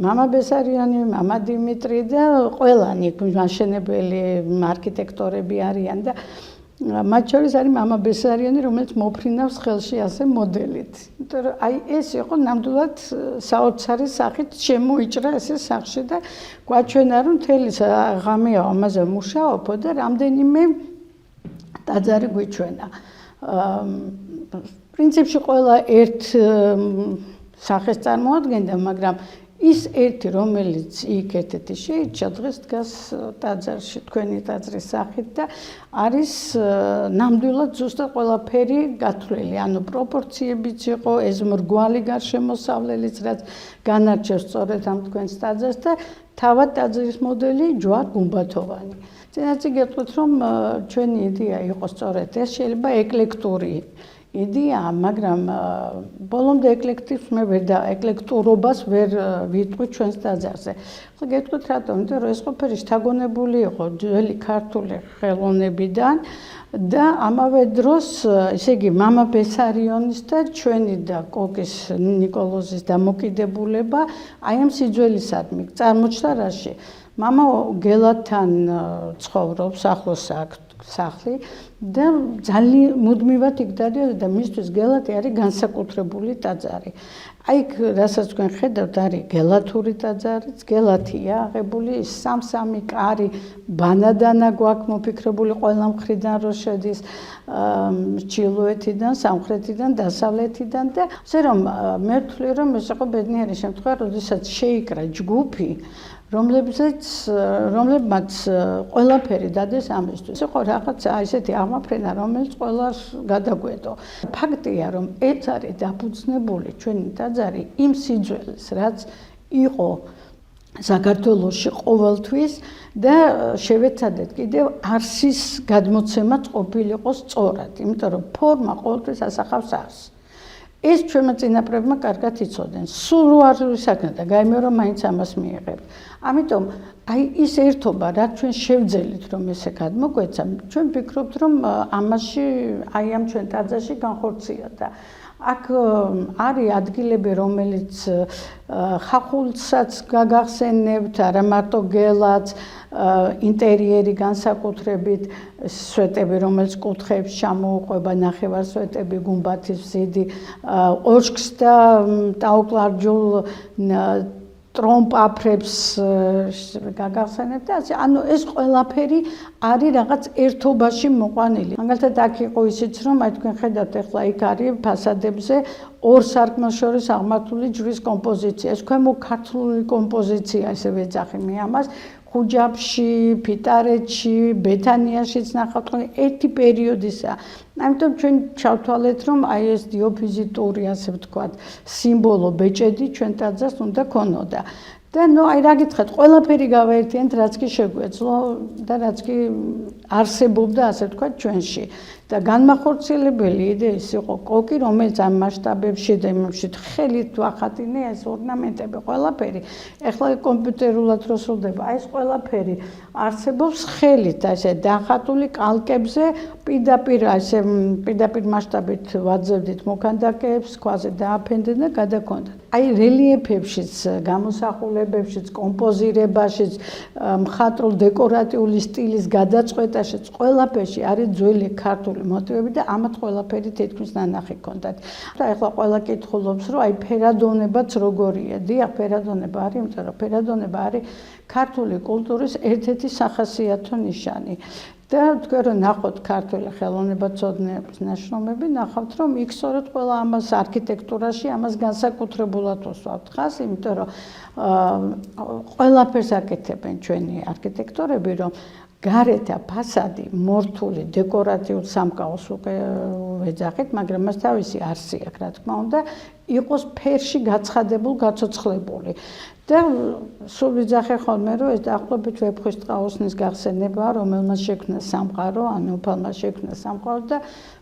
მამა ბესარიანი, მამა დიმიტრი და ყველანი მაშენებელი არქიტექტორები არიან და მათ შორის არის მამა ბესარიანი, რომელიც მოფრინავს ხელში ასე მოდელით. იმიტომ რომ აი ეს იყო ნამდვილად საოცარი სახით შემოიჭრა ესე სახში და გვაჩვენა რომ მთელი ღამე ამაზე მუშაობ და რამდენიმე ტაძარი გვიჩვენა. პრინციპში ყველა ერთ სახეს წარმოადგენდა, მაგრამ ის ერთი, რომელიც იქ ერთ-ერთი შეიჭრა, დღეს დგას ტაძარში, თქვენი ტაძრის სახით და არის ნამდვილად ზუსტად ყველაფერი გათვლილი. ანუ პროპორციებიც იყო, ეს მრგვალი გარშემოსავლელიც, რაც განარჩევს სწორედ ამ თქვენს ტაძარს და თავად ტაძრის მოდელი ჯვარ-გუმბათოვანი. წინასწარ გეტყვით, რომ ჩვენი იდეა იყო სწორედ ეს, შეიძლება ეკლექტური იდეა, მაგრამ ბოლომდე ეკლექტურობას ვერ ვიტყვით ჩვენს ტაძარზე. ხო გეტყვით რატომ? იმიტომ რომ ეს ყველაფერი შთაგონებული იყო ძველი ქართული ხელოვნებიდან და ამავე დროს, ესე იგი, მამა ბესარიონის და ჩვენი და კოკის ნიკოლოზის დამოკიდებულება აი ამ სიძველისადმი წარმოჩნდა რაში? მამა გელათთან ცხოვრობს, ახლოს აქვს სახლი და ძალიან მუდმივად იქ დადიოდა და მისთვის გელათი არის განსაკუთრებული ტაძარი. აი რასაც თქვენ ხედავთ, არის გელათური ტაძარიც, გელათია აღებული, სამ-სამი კარი, ბანადანა გვაქვს მოფიქრებული ყველა მხრიდან რო შედის, ჩრდილოეთიდან, სამხრეთიდან, დასავლეთიდან და ასე რომ მე ვთვლი რომ ეს იყო ბედნიერი შემთხვევა, როდესაც შეიკრა ჯგუფი რომლებმაც ყველაფერი დადეს ამისთვის. იყო რაღაცა ესეთი აღმაფრენა, რომელიც ყველას გადაგვედო. ფაქტია, რომ ეს არის დაფუძნებული ჩვენი ტაძარი იმ სიძველეს, რაც იყო საქართველოში ყოველთვის და შევეცადეთ კიდევ არსის გადმოცემაც ყოფილიყო სწორად, იმიტომ რომ ფორმა ყოველთვის ასახავს არსს. ეს ჩვენმა წინაპრებმა კარგად იცოდნენ. სულ არ ვისაქმე და გაიმეორე რომ მაინც ამას მიიღებთ. ამიტომ აი ის ერთობა, რაც ჩვენ შევძელით რომ ესე გადმოგვეცა, ჩვენ ვფიქრობთ რომ ამაში აი ამ ჩვენ ტაძარში განხორციელდა. აქ არის ადგილები, რომელიც ხახულსაც გაგახსენებთ, არა მარტო გელაც, ინტერიერი განსაკუთრებით, სვეტები, რომელიც კუთხეებს ჩამოუყვება, ნახევარსვეტები, გუმბათის ზიდი, ოშქს და ტაოკლარჯულ ტრომპ-აფრებს გაგახსენებთ და ასე. ანუ ეს ყველაფერი არის რაღაც ერთობაში მოყვანილი. მაგალითად აქ იყო ისიც რომ აი თქვენ ხედავთ ახლა იქ არის ფასადებზე ორ სარკმელს შორის აღმართული ჯვრის კომპოზიცია. ეს ქვემო ქართული კომპოზიცია, ესე ვეძახი მე ამას. ხუჯაბში, ფიტარეთში, ბეთანიაშიც ნახავთ, ერთი პერიოდისა. ამიტომ ჩვენ ჩავთვალეთ, რომ აი ეს დიოფიზიტური, ასე ვთქვათ, სიმბოლო ბეჭედი ჩვენ ტაძარს უნდა ქონოდა. და ნუ აი რა გითხრათ, ყველაფერი გავაერთიანეთ, რაც კი შეგვეძლო და რაც კი არსებობდა, ასე ვთქვათ, ჩვენში. და განმახორციელებელი იდეის იყო კოკი, რომელიც ამ მასშტაბებში და იმებში ხელით ვახატინე ეს ორნამენტები ყველაფერი. ეხლა კომპიუტერულად რო სრულდება, აი ეს ყველაფერი არსებობს ხელით, ასე დახატული კალკებზე, პირდაპირ მასშტაბით ვაძებდით მოქანდაკეებს, ქვაზე დააფენდეთ და გადაგქონდათ. აი რელიეფებშიც, გამოსახულებებშიც, კომპოზირებაშიც, მხატვრულ დეკორატიული სტილის გადაწყვეტაშიც ყველაფერში არის ძველი ქართული მოტივები და ამათ ყველაფერი თითქმის ნანახი ჰქონდათ. და ეხლა ყველა კითხულობს, რომ აი ფერადონებაც როგორია. დიახ, ფერადონება არის, იმიტომ რომ ფერადონება არის ქართული კულტურის ერთ-ერთი სახასიათო ნიშანი. და თქვენ რომ ნახოთ ქართული ხელოვნებაცოდნეობის ნაშრომები, ნახავთ რომ იქ სწორედ ყველა ამას არქიტექტურაში ამას განსაკუთრებულად უსვამთ ხაზს, იმიტომ რომ ყველაფერს აკეთებენ ჩვენი არქიტექტორები, რომ გარეთა ფასადი მორთული დეკორატიულ სამკაულს უკვე ვეძახით, მაგრამ მას თავისი არსი აქვს, რა თქმა უნდა, იყოს ფერში გაცხადებულ, გაცოცხლებული. და სულ ვიძახე ხოლმე, რომ ეს დაახლოებით ვეფხვის ტყაოსნის გახსენებაა, რომელმაც შექმნა სამყარო, ანუ უფალმა შექმნა სამყარო და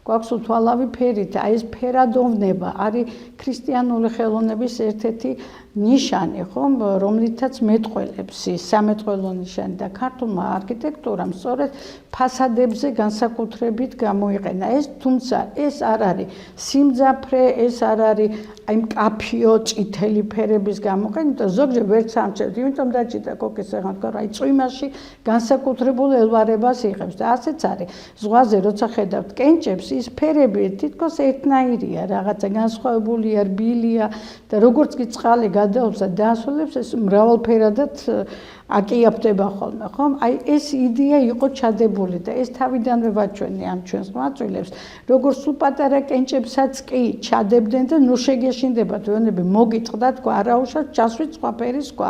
გვაქვს უთვალავი ფერით. აი ეს ფერადოვნება არის ქრისტიანული ხელოვნების ერთ-ერთი ნიშანი, ხომ, რომლითაც მეტყველებს ის სამეტყველო ნიშანი და ქართულმა არქიტექტურამ სწორედ ფასადებზე განსაკუთრებით გამოიყენა ეს, თუმცა ეს არ არის სიმძაფრე, ეს არ არის აი მკაფიო წითელი ფერების გამოყენება, ზოგჯერ ვერ სამწევთ, იმიტომ დაჭირდა კოკის ახლა აი წვიმაში განსაკუთრებულ ელვარებას იღებს და ასეც არის. ზღვაზე როცა ხედავთ კენჭებს, ის ფერები თითქოს ერთნაირია, რაღაცა განსხვავებულია, რბილია და როგორც კი წყალი გადაობს და დაასრულებს, ეს მრავალფერადად აკიაფდება ხოლმე, ხომ? აი ეს იდეა იყო ჩადებული და ეს თავიდანვე ვაჩვენე ამ ჩვენს მოაწილეებს, როგორც სულ პატარა კენჭებსაც კი ჩადებდნენ და ნუ შეგეშინდებათ, ვენები მოგიტყდათ, თქვა, არაუშავთ, ჩასვით სხვა ფერის სხვა.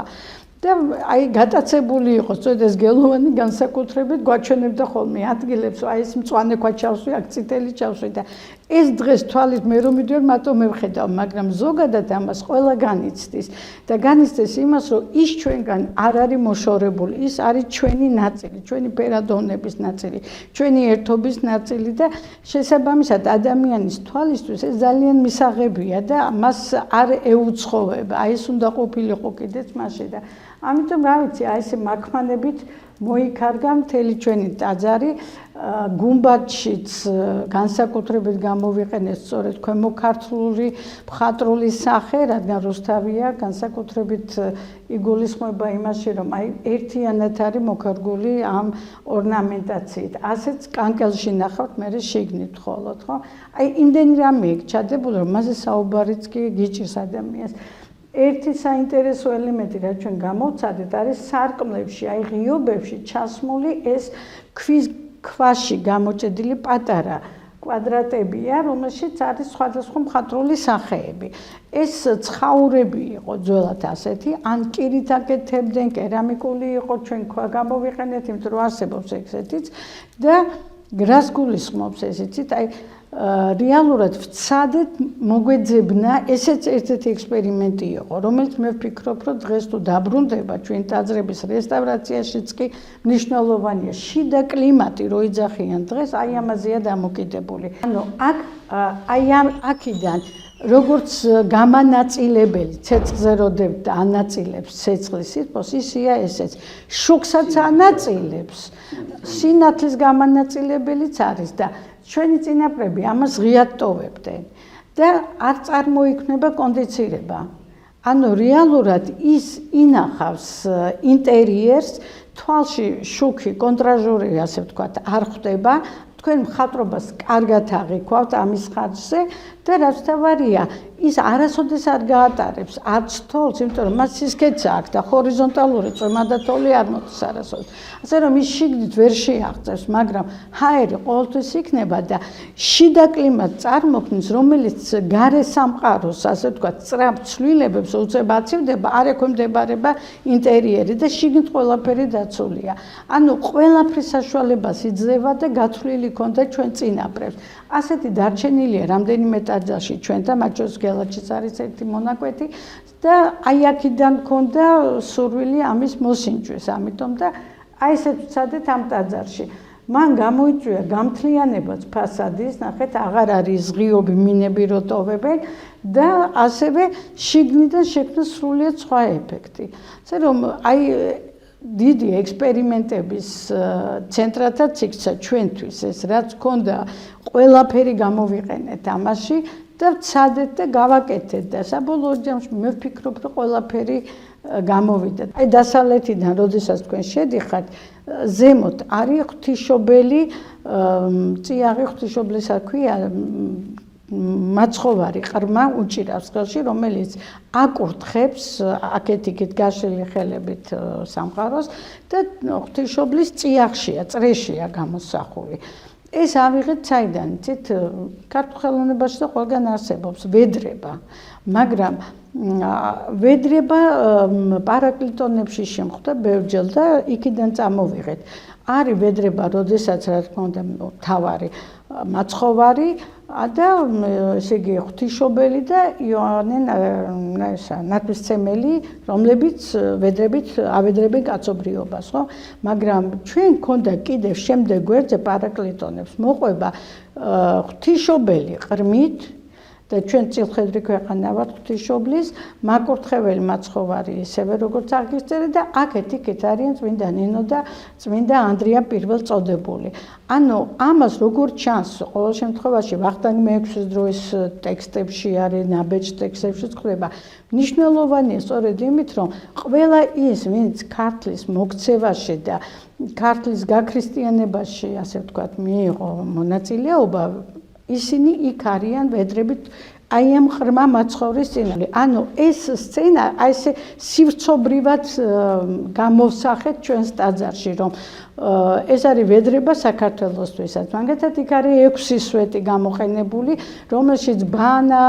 და აი გატაცებული იყო სწორედ ეს გელოვანი განსაკუთრებით გვაჩვენებდა ხოლმე ადგილებს, აი ეს მწვანე ქვა ჩავსვი, აქ წითელი ჩავსვი და ეს დღეს თვალით მე რომ მიდიოდი, მარტო მე ვხედავ, მაგრამ ზოგადად ამას ყველა განიცდის და განიცდის იმას, რომ ის ჩვენგან არ არის მოშორებული, ის არის ჩვენი ნაწილი, ჩვენი ფერადოვნების ნაწილი, ჩვენი ერთობის ნაწილი და შესაბამისად ადამიანის თვალისთვის ეს ძალიან მისაღებია და მას არ ეუცხოვება, აი ეს უნდა ყოფილიყო კიდეც მასში და ამიტომ რა ვიცი, აი ესე მაქმანებით მოიქარგა მთელი ჩვენი ტაძარი, გუმბათშიც განსაკუთრებით გამოვიყენეს სწორედ ქვემოქართლური მხატვრული სახე, რადგან რუსთავია განსაკუთრებით იგულისხმება იმაში, რომ აი ერთიანად არის მოკარგული ამ ორნამენტაციით. ასეც კანკელში ნახავთ, მე შიგნით ხოლოდ, ხო? აი იმდენი რამე იქ ჩადებული, რომ მასე საუბარიც კი გიჭირს ადამიანს. ერთი საინტერესო ელემენტი, რაც ჩვენ გამოვცადეთ, არის სარკმლებში, აი ღიობებში ჩასმული ეს ქვის ქვაში გამოჭედილი პატარა კვადრატებია, რომელშიც არის სხვადასხვა მხატვრული სახეები. ეს ცხაურები იყო ძველად ასეთი, ან კირით აკეთებდნენ, კერამიკული იყო, ჩვენ ქვა გამოვიყენეთ, იმიტომ რომ არსებობს ესეთიც და რას გულისხმობს ეს იცით, აი რეალურად ვცადეთ მოგვეძებნა, ესეც ერთ-ერთი ექსპერიმენტი იყო, რომელიც მე ვფიქრობ, რომ დღეს თუ დაბრუნდება ჩვენ ტაძრების რესტავრაციაშიც კი მნიშვნელოვანია. შიდა კლიმატი რო იძახიან დღეს, აი ამაზეა დამოკიდებული. ანუ აქ აი ამ აქიდან როგორც გამანაწილებელი ცეცხლზე როდებთ ანაწილებს ცეცხლის სითბოს, ისია ესეც. შუქსაც ანაწილებს, სინათლის გამანაწილებელიც არის და ჩვენი წინაპრები ამას ღიად ტოვებდნენ და არ წარმოიქმნება კონდიცირება. ანუ რეალურად ის ინახავს ინტერიერს, თვალში შუქი, კონტრაჟური, ასე ვთქვათ, არ ხვდება, თქვენ მხატვრობას კარგად აღიქვავთ ამის ხარჯზე და რაც თავარია, ის არასოდეს არ გაატარებს არც თოლს, იმიტომ რომ მას სისქეცი აქვს და ჰორიზონტალური წვემა და თოლი არ მოდის არასოდეს. ასე რომ ის შიგნით ვერ შეაღწევს, მაგრამ ჰაერი ყოველთვის იქნება და შიდა კლიმატს წარმოქმნის, რომელიც გარე სამყაროს, ასე ვთქვათ, სწრაფ ცვლილებებს უწევ აცივდება, არ ექვემდებარება ინტერიერი და შიგნით ყველაფერი დაცულია. ანუ ყველაფრის საშუალებას იძლევა და გათვლილი ქონდა ჩვენ წინაპრებს. ასეთი დარჩენილია რამდენიმე ტაძარში ჩვენთან, მათ შორის გელაჩიც არის ერთი მონაკვეთი და აი აქედან ქონდა სურვილი ამის მოსინჯვის, ამიტომ და აი ესეთ ვცადეთ ამ ტაძარში. მან გამოიწვია გამთლიანებაც ფასადის, ნახეთ, აღარ არის ღიობი მინები რო ტოვებენ და ასევე შიგნიდან შექმნა სრულიად სხვა ეფექტი. ასე რომ აი დიდი ექსპერიმენტების ცენტრათაც იქცა ჩვენთვის ეს, რაც ქონდა, ყველაფერი გამოვიყენეთ ამაში და ვცადეთ და გავაკეთეთ და საბოლოო ჯამში მე ვფიქრობ, რომ ყველაფერი გამოვიდა. აი დასავლეთიდან, როდესაც თქვენ შედიხართ, ზემოთ არის ღვთისმშობელი, წიაღი ღვთისმშობლისა ქვია მაცხოვარი ყრმა უჭირავს ხელში, რომელიც აკურთხებს აქეთ-იქით გაშლილი ხელებით სამყაროს და ღვთისმშობლის წიაღშია, წრეშია გამოსახული. ეს ავიღეთ საიდან, იცით, ქართულ ხელოვნებაში და ყველგან არსებობს ვედრება, მაგრამ ვედრება პარაკლიტონებში შემხვდა ბევრჯერ და იქიდან წამოვიღეთ. არის ვედრება, როდესაც რა თქმა უნდა, თავარი მაცხოვარი და ესე იგი ღვთისმშობელი და იოანე ნათლისმცემელი, რომლებიც ვედრებით ავედრებენ კაცობრიობას, ხო? მაგრამ ჩვენ გქონდა კიდევ შემდეგ გვერდზე პარაკლიტონებს მოყვება ღვთისმშობელი ყრმით და ჩვენ წილხედრი ქვეყანა ვართ ღვთისმშობლის, მაკურთხეველი მაცხოვარი ისევე როგორც აღგისწერე და აქეთ-იქეთ არიან წმინდა ნინო და წმინდა ანდრია პირველწოდებული. ანუ ამას როგორ ჩანს ყოველ შემთხვევაში ვახტანგ მეექვსის დროის ტექსტებში არის, ნაბეჭ ტექსტებშიც ხდება. მნიშვნელოვანია სწორედ იმით, რომ ყველა ის, ვინც ქართლის მოქცევაში და ქართლის გაქრისტიანებაში, ასე ვთქვათ, მიიღო მონაწილეობა, ისინი იქ არიან ვედრებით აი ამ ღრმა მაცხოვრის წინაშე. ანუ ეს სცენა აი ესე სივრცობრივად გამოვსახეთ ჩვენს ტაძარში, რომ ეს არის ვედრება საქართველოსთვისაც. მაგალითად იქ არის 6 სვეტი გამოყენებული, რომელშიც ბანა,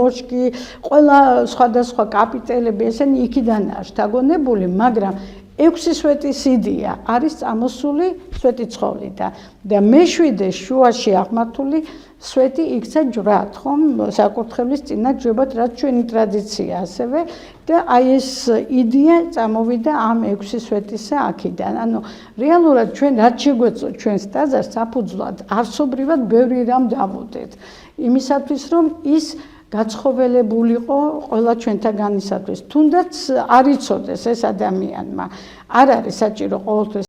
ოშკი, ყველა სხვადასხვა კაპიტელები ესენი იქიდანაა შთაგონებული, მაგრამ 6 სვეტის იდეა არის წამოსული სვეტი ცხოვლიდან და მე-7 შუაში აღმართული სვეტი იქცა ჯვრად, ხომ? საკურთხევლის წინათ ჯვრად, რაც ჩვენი ტრადიცია ასევე და აი ეს იდეა წამოვიდა ამ 6 სვეტისა აქედან. ანუ რეალურად ჩვენ რაც შეგვეძლო ჩვენს ტაძარს საფუძვლად არსობრივად ბევრი რამ დავუდეთ. იმისათვის რომ ის გაცხოველებულიყო ყველა ჩვენთაგანისათვის. თუნდაც არ იცოდეს ეს ადამიანმა. არ არის საჭირო ყოველთვის